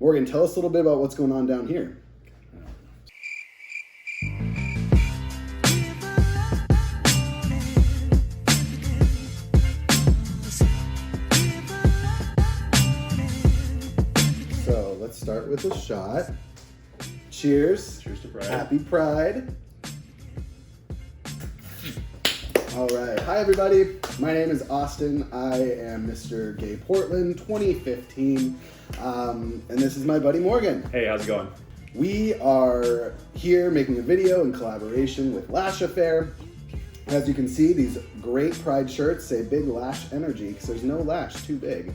Morgan, tell us a little bit about what's going on down here. So let's start with a shot. Cheers. Cheers to Pride. Happy Pride. All right. Hi, everybody. My name is Austin. I am Mr. Gay Portland 2015. And this is my buddy Morgan. Hey, how's it going? We are here making a video in collaboration with Lash Affair. As you can see, these great Pride shirts say Big Lash Energy because there's no lash too big.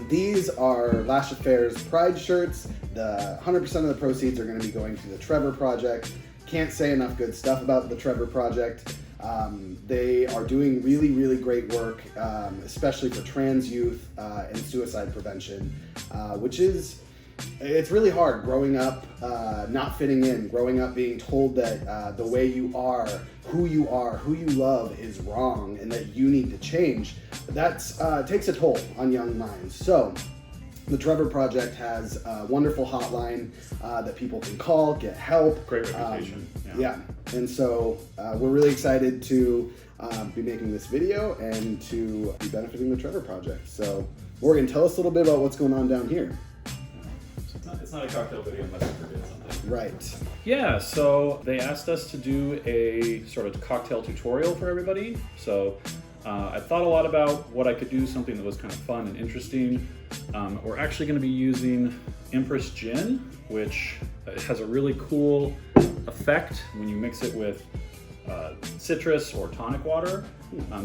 These are Lash Affair's Pride shirts. The 100% of the proceeds are going to be going to the Trevor Project. Can't say enough good stuff about the Trevor Project. They are doing really, really great work, especially for trans youth and suicide prevention, it's really hard growing up not fitting in, growing up being told that the way you are, who you love is wrong and that you need to change. That takes a toll on young minds. So the Trevor Project has a wonderful hotline that people can call, get help. Great reputation. Yeah, and so we're really excited to be making this video and to be benefiting the Trevor Project. So Morgan, tell us a little bit about what's going on down here. It's not a cocktail video unless you forget something. Right. Yeah, so they asked us to do a sort of cocktail tutorial for everybody. So I thought a lot about what I could do, something that was kind of fun and interesting. We're actually going to be using Empress Gin, which has a really cool effect when you mix it with citrus or tonic water.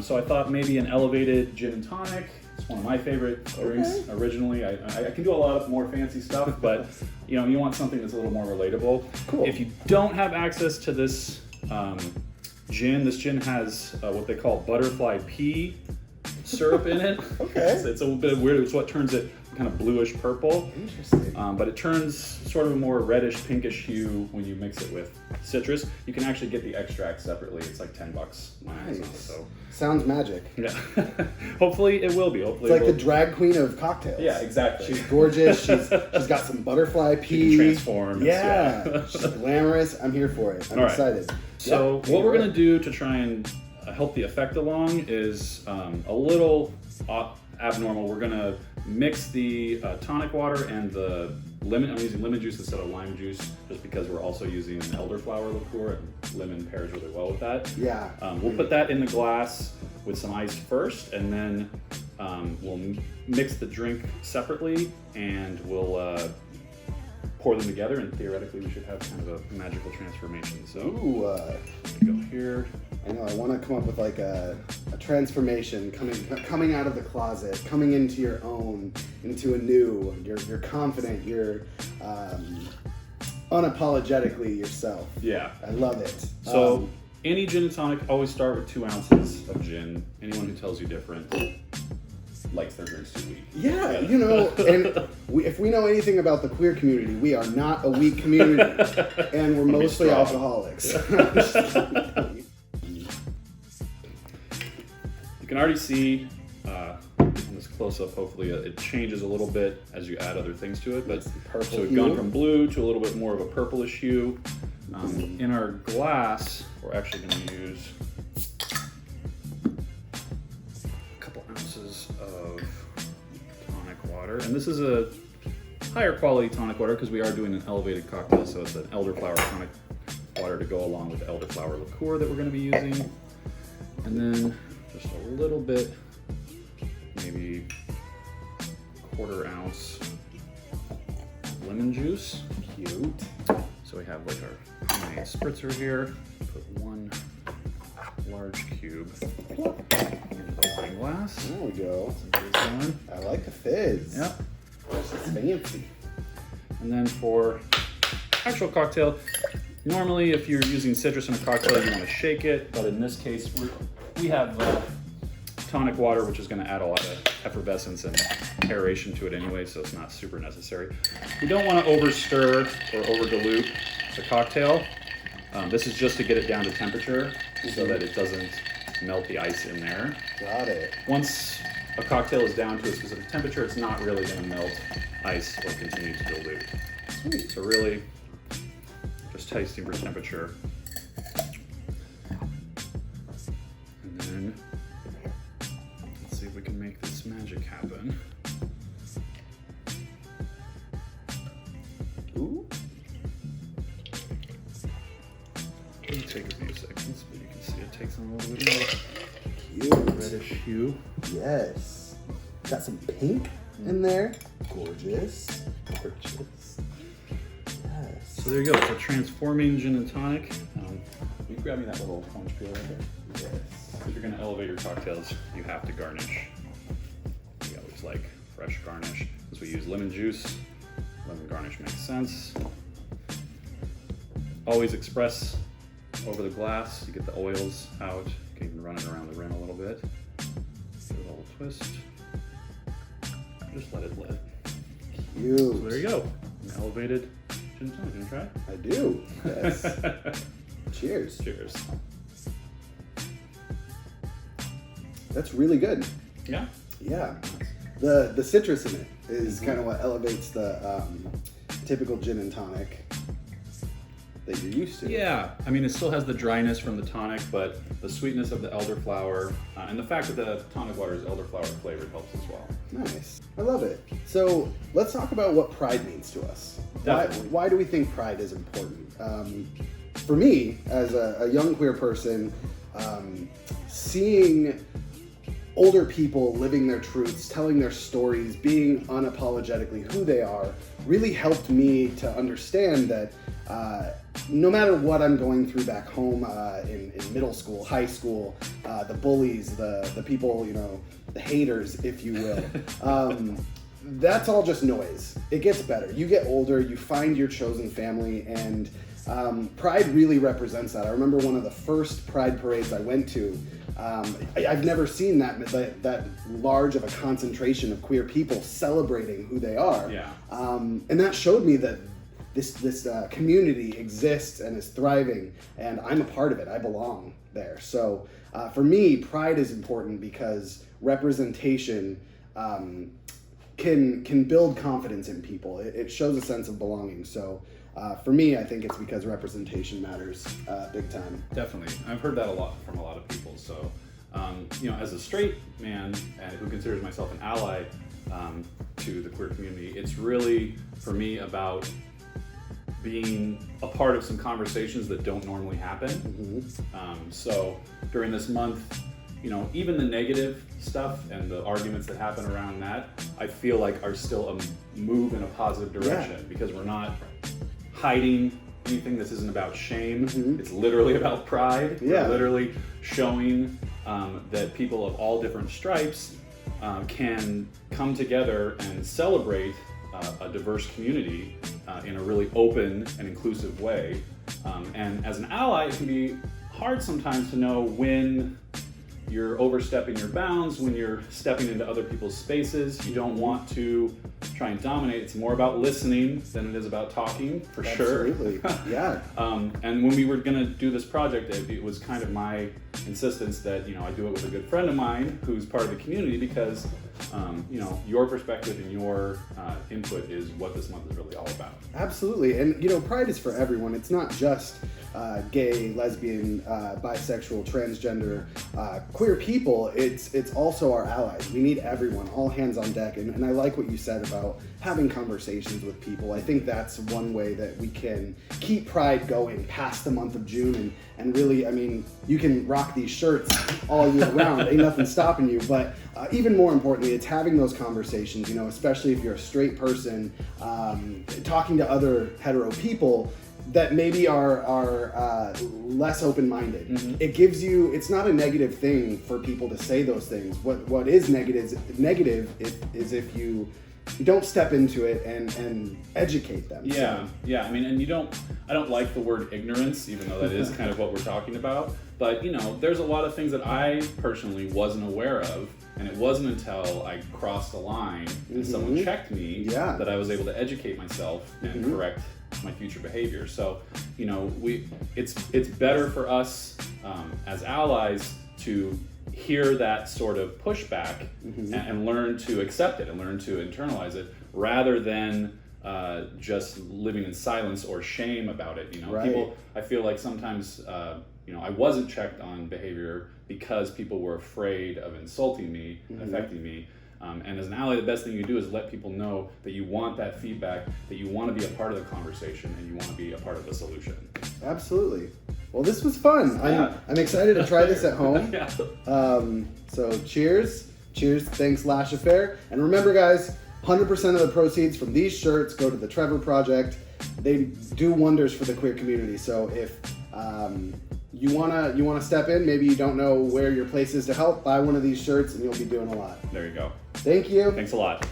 So I thought maybe an elevated gin and tonic. It's one of my favorite drinks originally. I can do a lot of more fancy stuff, but you want something that's a little more relatable. Cool. If you don't have access to this gin, this gin has what they call butterfly pea syrup in it. Okay. It's a bit weird. It's what turns it kind of bluish purple. Interesting. But it turns sort of a more reddish pinkish hue when you mix it with citrus. You can actually get the extract separately. It's like $10 on Amazon. So sounds magic. yeah, hopefully it will be. Hopefully It's like the drag queen of cocktails. Yeah, exactly. She's gorgeous. She's got some butterfly pea. She can transform. Yeah. She's glamorous. I'm here for it. I'm excited. So what we're gonna do to try and help the effect along is a little abnormal. We're gonna mix the tonic water and the lemon. I'm using lemon juice instead of lime juice, just because we're also using an elderflower liqueur, and lemon pairs really well with that. Yeah. We'll put that in the glass with some ice first, and then we'll mix the drink separately, and we'll pour them together, and theoretically we should have kind of a magical transformation. So Ooh. go here. I know. I want to come up with like a transformation, coming out of the closet, coming into your own, into a new. You're confident. You're unapologetically yourself. Yeah. I love it. So any gin and tonic, always start with 2 ounces of gin. Anyone who tells you different likes their drinks too weak. Yeah, and if we know anything about the queer community, we are not a weak community, and we're mostly alcoholics. You can already see on this close-up, hopefully it changes a little bit as you add other things to it. But so we've gone from blue to a little bit more of a purplish hue. In our glass, we're actually going to use a couple ounces of tonic water. And this is a higher quality tonic water because we are doing an elevated cocktail, so it's an elderflower tonic water to go along with the elderflower liqueur that we're going to be using. And then just a little bit, maybe 1/4 ounce lemon juice. Cute. So we have like our homemade spritzer here. Put 1 large cube into the wine glass. There we go. Some fizz going. I like the fizz. Yep. This is fancy. And then for actual cocktail, normally if you're using citrus in a cocktail, you want to shake it. But in this case, we have tonic water, which is going to add a lot of effervescence and aeration to it anyway, so it's not super necessary. We don't want to over stir or over dilute the cocktail. This is just to get it down to temperature so that it doesn't melt the ice in there. Got it. Once a cocktail is down to a specific temperature, it's not really going to melt ice will continue to dilute. Sweet. So really, just tasting for temperature. And then, let's see if we can make this magic happen. Ooh. It'll take a few seconds, but you can see it takes on a little bit more Cute. reddish hue. Yes. Got some pink in there. Gorgeous. Gorgeous. Yes. So there you go. It's a transforming gin and tonic. Will you grab me that little orange peel right there? Yes. If you're going to elevate your cocktails, you have to garnish. We always like fresh garnish. Since we use lemon juice, lemon garnish makes sense. Always express over the glass. You get the oils out. You can even run it around the rim a little bit. Give it a little twist. Just let it lit. Cute. So there you go. An elevated gin and tonic. You want to try? I do. Yes. Cheers. Cheers. That's really good. Yeah? Yeah. The citrus in it is kind of what elevates the typical gin and tonic that you're used to. Yeah, I mean, it still has the dryness from the tonic, but the sweetness of the elderflower and the fact that the tonic water is elderflower flavored helps as well. Nice. I love it. So let's talk about what pride means to us. Definitely. Why do we think pride is important? For me, as a young queer person, seeing older people living their truths, telling their stories, being unapologetically who they are, really helped me to understand that no matter what I'm going through back home in middle school, high school, the bullies, the people, the haters, if you will, that's all just noise. It gets better. You get older, you find your chosen family, and pride really represents that. I remember one of the first pride parades I went to. I've never seen that large of a concentration of queer people celebrating who they are. Yeah. And that showed me that this community exists and is thriving, and I'm a part of it. I belong there. So for me, pride is important because representation can build confidence in people. It shows a sense of belonging. So for me, I think it's because representation matters big time. Definitely. I've heard that a lot from a lot of people. So, as a straight man who considers myself an ally to the queer community, it's really, for me, about being a part of some conversations that don't normally happen. Mm-hmm. So during this month, even the negative stuff and the arguments that happen around that, I feel like are still a move in a positive direction because we're not hiding anything. This isn't about shame. Mm-hmm. It's literally about pride. Yeah. We're literally showing that people of all different stripes can come together and celebrate a diverse community in a really open and inclusive way. And as an ally, it can be hard sometimes to know when you're overstepping your bounds, when you're stepping into other people's spaces. You don't want to try and dominate. It's more about listening than it is about talking, for sure. Absolutely. Yeah. And when we were going to do this project, it was kind of my insistence that I do it with a good friend of mine who's part of the community because your perspective and your input is what this month is really all about. Absolutely. And pride is for everyone. It's not just gay, lesbian, bisexual, transgender, queer people. It's also our allies. We need everyone, all hands on deck. And I like what you said about having conversations with people. I think that's one way that we can keep pride going past the month of June and really, you can rock these shirts all year round. Ain't nothing stopping you. But even more importantly, it's having those conversations, especially if you're a straight person, talking to other hetero people that maybe are less open-minded. Mm-hmm. It gives you, it's not a negative thing for people to say those things. What is negative is if you don't step into it and educate them. Yeah, yeah. And I don't like the word ignorance, even though that is kind of what we're talking about. But there's a lot of things that I personally wasn't aware of, and it wasn't until I crossed the line and someone checked me that I was able to educate myself and correct my future behavior. So, it's better for us as allies to hear that sort of pushback and learn to accept it and learn to internalize it, rather than just living in silence or shame about it. You know, Right. people, I feel like sometimes, you know, I wasn't checked on behavior because people were afraid of insulting me, affecting me. And as an ally, the best thing you do is let people know that you want that feedback, that you want to be a part of the conversation, and you want to be a part of the solution. Absolutely. Well, this was fun. Yeah. I'm excited to try this at home. Yeah. So cheers. Cheers. Thanks, Lash Affair. And remember, guys, 100% of the proceeds from these shirts go to the Trevor Project. They do wonders for the queer community. So if you wanna step in, maybe you don't know where your place is to help, buy one of these shirts and you'll be doing a lot. There you go. Thank you. Thanks a lot.